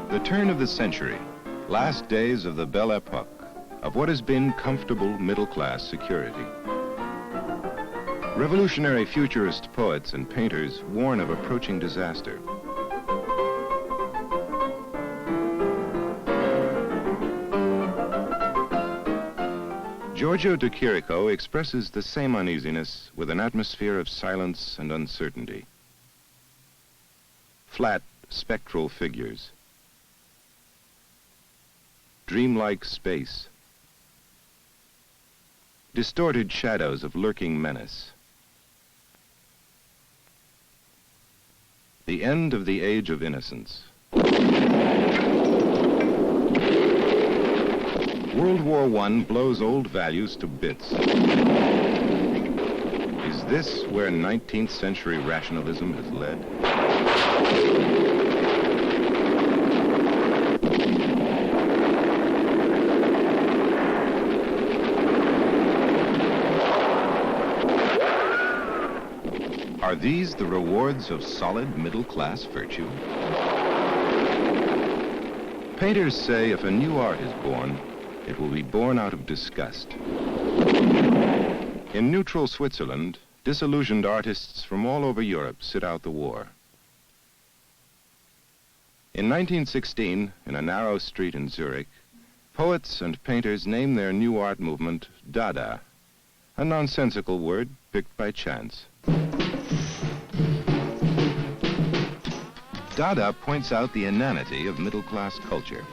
The turn of the century, last days of the Belle Epoque, of what has been comfortable middle-class security. Revolutionary futurist poets and painters warn of approaching disaster. Giorgio de Chirico expresses the same uneasiness with an atmosphere of silence and uncertainty. Flat, spectral figures. Dreamlike space. Distorted shadows of lurking menace. The end of the age of innocence. World War I blows old values to bits. Is this where 19th century rationalism has led? Are these the rewards of solid middle-class virtue? Painters say if a new art is born, it will be born out of disgust. In neutral Switzerland, disillusioned artists from all over Europe sit out the war. In 1916, in a narrow street in Zurich, poets and painters named their new art movement Dada, a nonsensical word picked by chance. Dada points out the inanity of middle-class culture.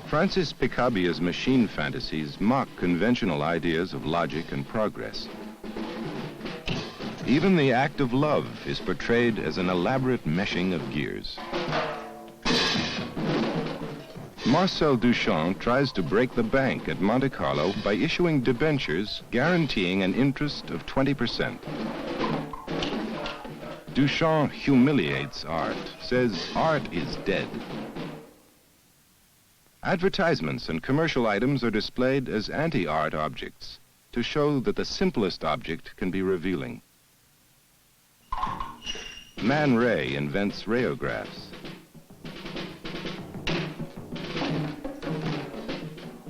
Francis Picabia's machine fantasies mock conventional ideas of logic and progress. Even the act of love is portrayed as an elaborate meshing of gears. Marcel Duchamp tries to break the bank at Monte Carlo by issuing debentures guaranteeing an interest of 20%. Duchamp humiliates art, says art is dead. Advertisements and commercial items are displayed as anti-art objects to show that the simplest object can be revealing. Man Ray invents rayographs.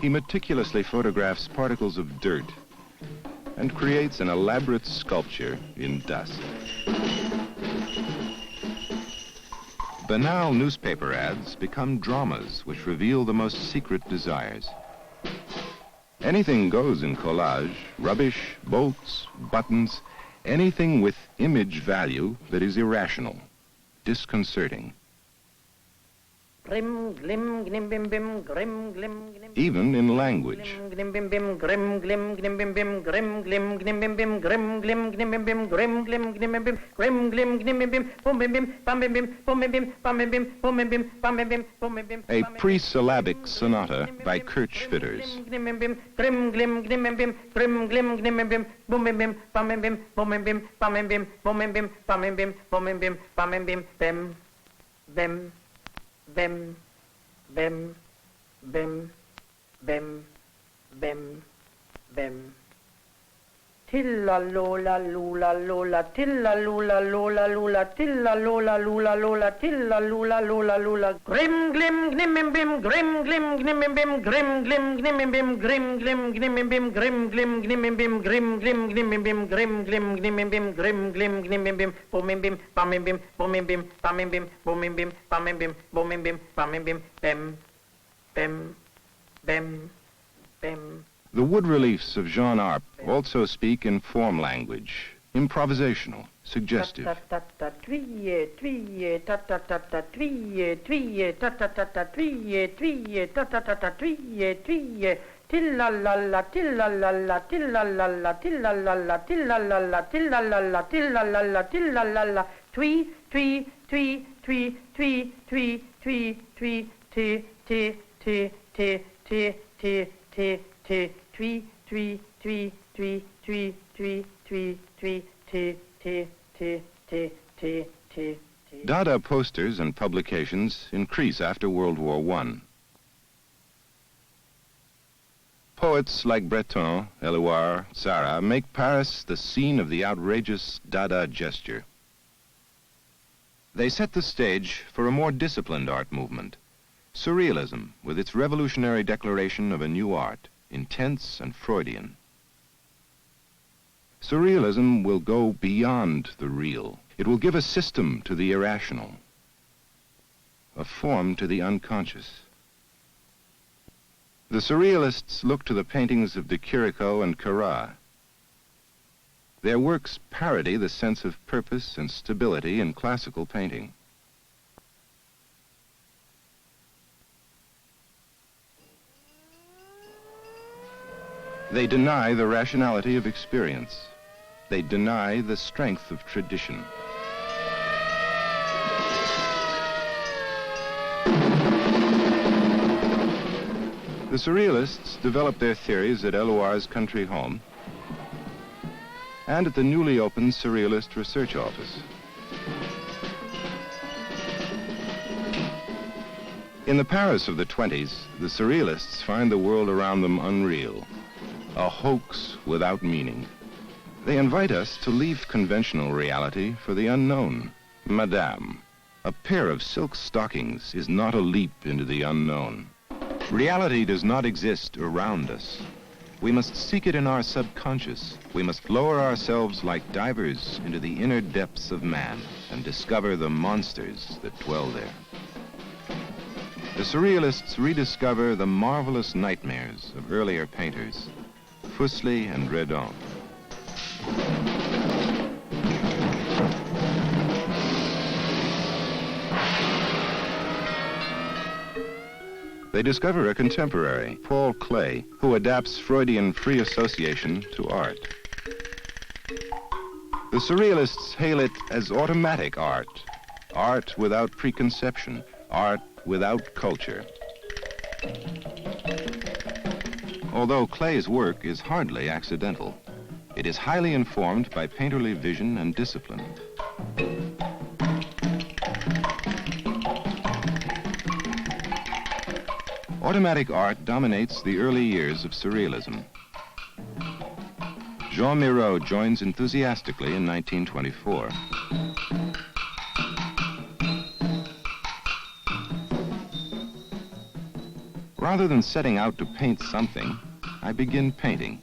He meticulously photographs particles of dirt and creates an elaborate sculpture in dust. Banal newspaper ads become dramas which reveal the most secret desires. Anything goes in collage, rubbish, bolts, buttons, anything with image value that is irrational, disconcerting. Grim, glim, gnim, bim, bim, grim, glim, gnim. Even in language. Grim, bim, bim, grim, glim, gnim, bim, bim, grim, glim, gnim, bim, bim, grim, glim, gnim, bim, bim, grim, glim, gnim, bim, bim, grim, glim, gnim, bim, bim, boom, bim, bim, bam, bim, bim, boom, bim, bim, bam, bim, bim, boom, bim, bim, bam, bim, bim, boom, bim, bim. A pre-syllabic sonata by Kirchfitters. Grim, glim, gnim, bim, bim, grim, glim, gnim, bim, bim, boom, bim, bim, bam, bim, bim, boom, bim, bim, bam, bim, bim, boom, bim, bim, bam, bim, bim, boom, bim, bim, bam, bim, bim, bim, bim, bim. Bim, bim, bim, bim, bim. Tilla lola lula lola, tilla lula lola lula, tilla lola lula lola, tilla lula lola lula. Grim glim gnim bim, grim glim gnim bim, grim glim gnim bim, grim glim gnim bim, grim glim gnim bim, grim glim gnim bim, grim glim gnim bim, grim glim gnim bim, boom bim, bam bim, boom bim, bam bim, boom bim, bam bim, boom bim, bam bim, bim, bim, bim, bim. The wood reliefs of Jean Arp also speak in form language, improvisational, suggestive. Dada posters and publications increase after World War I. Poets like Breton, Eluard, Sarah make Paris the scene of the outrageous Dada gesture. They set the stage for a more disciplined art movement. Surrealism, with its revolutionary declaration of a new art, intense and Freudian. Surrealism will go beyond the real. It will give a system to the irrational, a form to the unconscious. The Surrealists look to the paintings of de Chirico and Corot. Their works parody the sense of purpose and stability in classical painting. They deny the rationality of experience. They deny the strength of tradition. The Surrealists developed their theories at Eluard's country home and at the newly opened Surrealist Research Office. In the Paris of the 20s, the Surrealists find the world around them unreal, a hoax without meaning. They invite us to leave conventional reality for the unknown. Madame, a pair of silk stockings is not a leap into the unknown. Reality does not exist around us. We must seek it in our subconscious. We must lower ourselves like divers into the inner depths of man and discover the monsters that dwell there. The Surrealists rediscover the marvelous nightmares of earlier painters, Fuseli and Redon. They discover a contemporary, Paul Klee, who adapts Freudian free association to art. The Surrealists hail it as automatic art, art without preconception, art without culture. Although Klee's work is hardly accidental, it is highly informed by painterly vision and discipline. Automatic art dominates the early years of Surrealism. Jean Miro joins enthusiastically in 1924. Rather than setting out to paint something, I begin painting.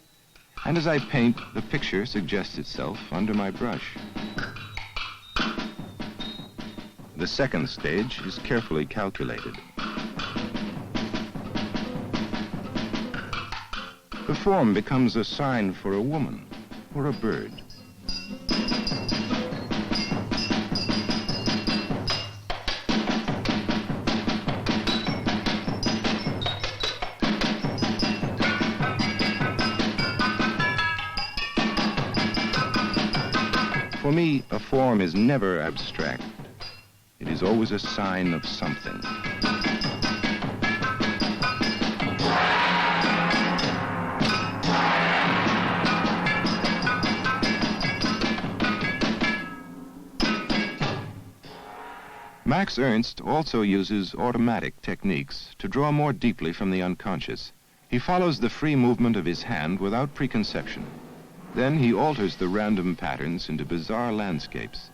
And as I paint, the picture suggests itself under my brush. The second stage is carefully calculated. The form becomes a sign for a woman or a bird. For me, a form is never abstract. It is always a sign of something. Max Ernst also uses automatic techniques to draw more deeply from the unconscious. He follows the free movement of his hand without preconception. Then he alters the random patterns into bizarre landscapes.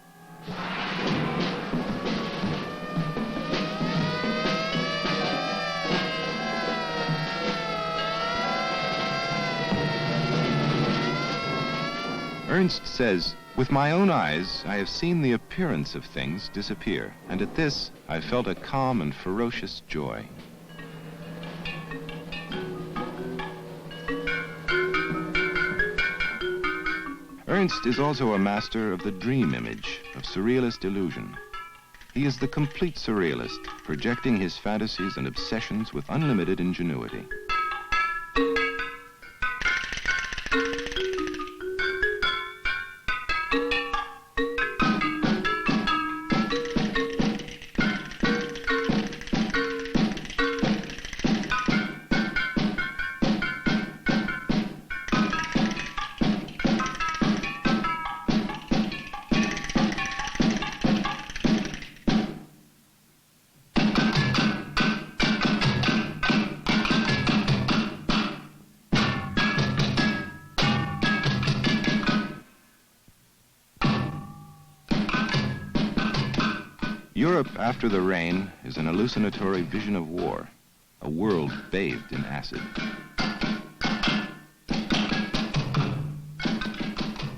Ernst says, "With my own eyes, I have seen the appearance of things disappear, and at this, I felt a calm and ferocious joy." Ernst is also a master of the dream image, of surrealist illusion. He is the complete surrealist, projecting his fantasies and obsessions with unlimited ingenuity. Europe after the rain is an hallucinatory vision of war, a world bathed in acid.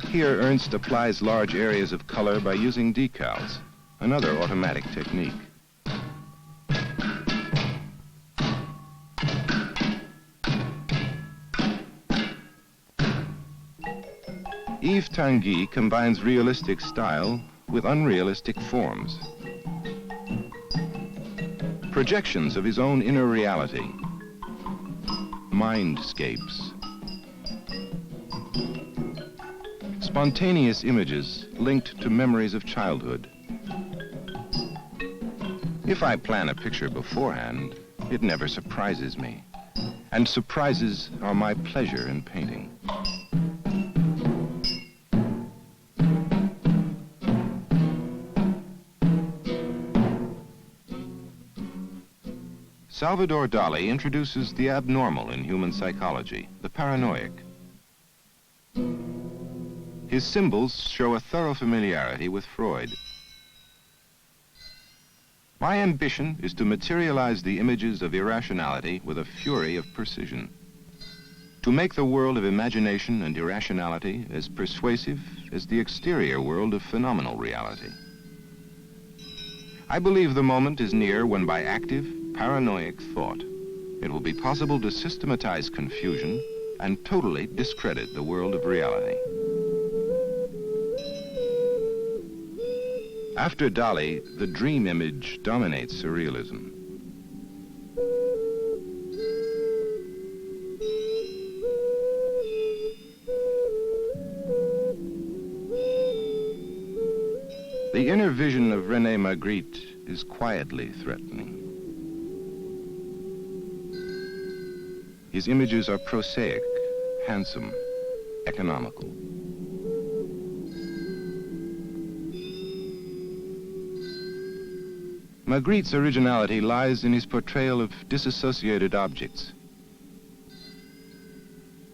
Here, Ernst applies large areas of color by using decals, another automatic technique. Yves Tanguy combines realistic style with unrealistic forms. Projections of his own inner reality, mindscapes. Spontaneous images linked to memories of childhood. If I plan a picture beforehand, it never surprises me. And surprises are my pleasure in painting. Salvador Dali introduces the abnormal in human psychology, the paranoiac. His symbols show a thorough familiarity with Freud. My ambition is to materialize the images of irrationality with a fury of precision. To make the world of imagination and irrationality as persuasive as the exterior world of phenomenal reality. I believe the moment is near when by active, paranoiac thought, it will be possible to systematize confusion and totally discredit the world of reality. After Dali, the dream image dominates surrealism. The inner vision of René Magritte is quietly threatening. His images are prosaic, handsome, economical. Magritte's originality lies in his portrayal of disassociated objects.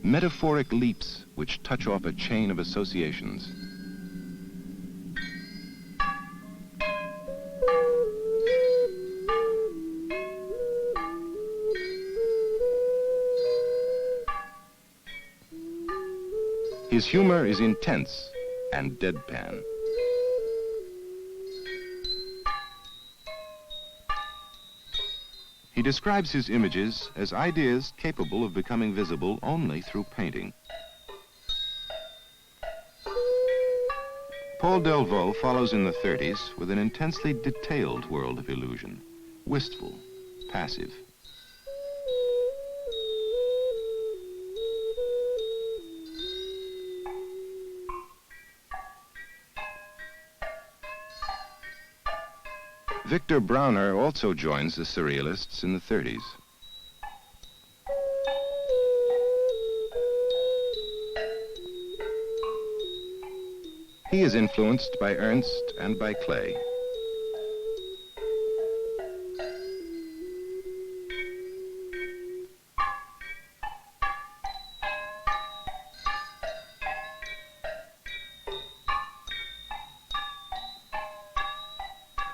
Metaphoric leaps which touch off a chain of associations. His humor is intense and deadpan. He describes his images as ideas capable of becoming visible only through painting. Paul Delvaux follows in the 30s with an intensely detailed world of illusion, wistful, passive. Victor Brauner also joins the Surrealists in the 30s. He is influenced by Ernst and by Klee.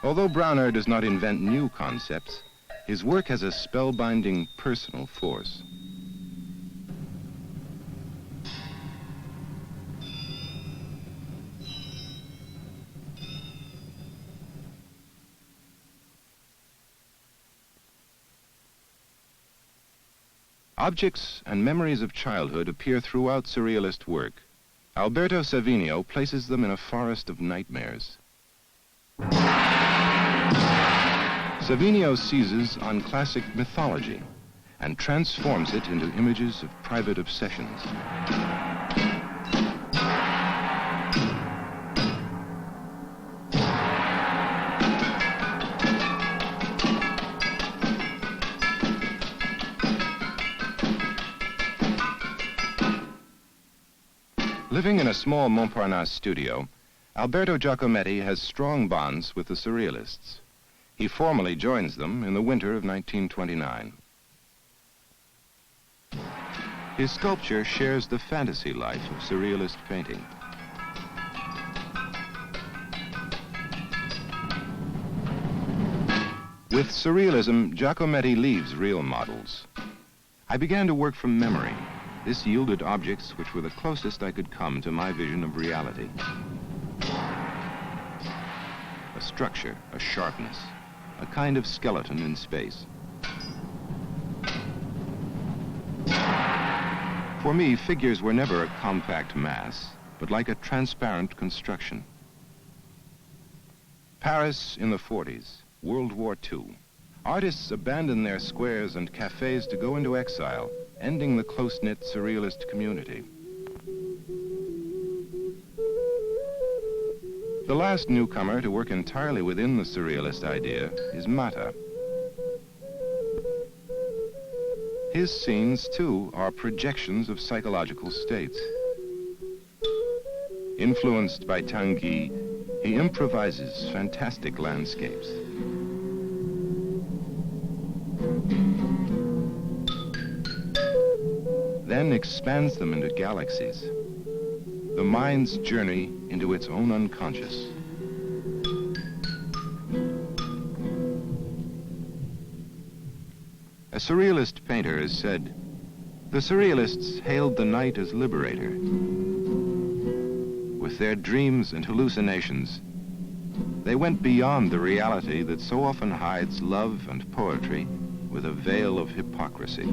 Although Brauner does not invent new concepts, his work has a spellbinding personal force. Objects and memories of childhood appear throughout Surrealist work. Alberto Savinio places them in a forest of nightmares. Savinio seizes on classic mythology and transforms it into images of private obsessions. Living in a small Montparnasse studio, Alberto Giacometti has strong bonds with the Surrealists. He formally joins them in the winter of 1929. His sculpture shares the fantasy life of Surrealist painting. With surrealism, Giacometti leaves real models. I began to work from memory. This yielded objects which were the closest I could come to my vision of reality. A structure, a sharpness, a kind of skeleton in space. For me, figures were never a compact mass, but like a transparent construction. Paris in the 40s, World War II. Artists abandoned their squares and cafes to go into exile, ending the close-knit surrealist community. The last newcomer to work entirely within the surrealist idea is Mata. His scenes, too, are projections of psychological states. Influenced by Tanguy, he improvises fantastic landscapes. Then expands them into galaxies. The mind's journey into its own unconscious. A surrealist painter has said, "The surrealists hailed the night as liberator. With their dreams and hallucinations, they went beyond the reality that so often hides love and poetry with a veil of hypocrisy."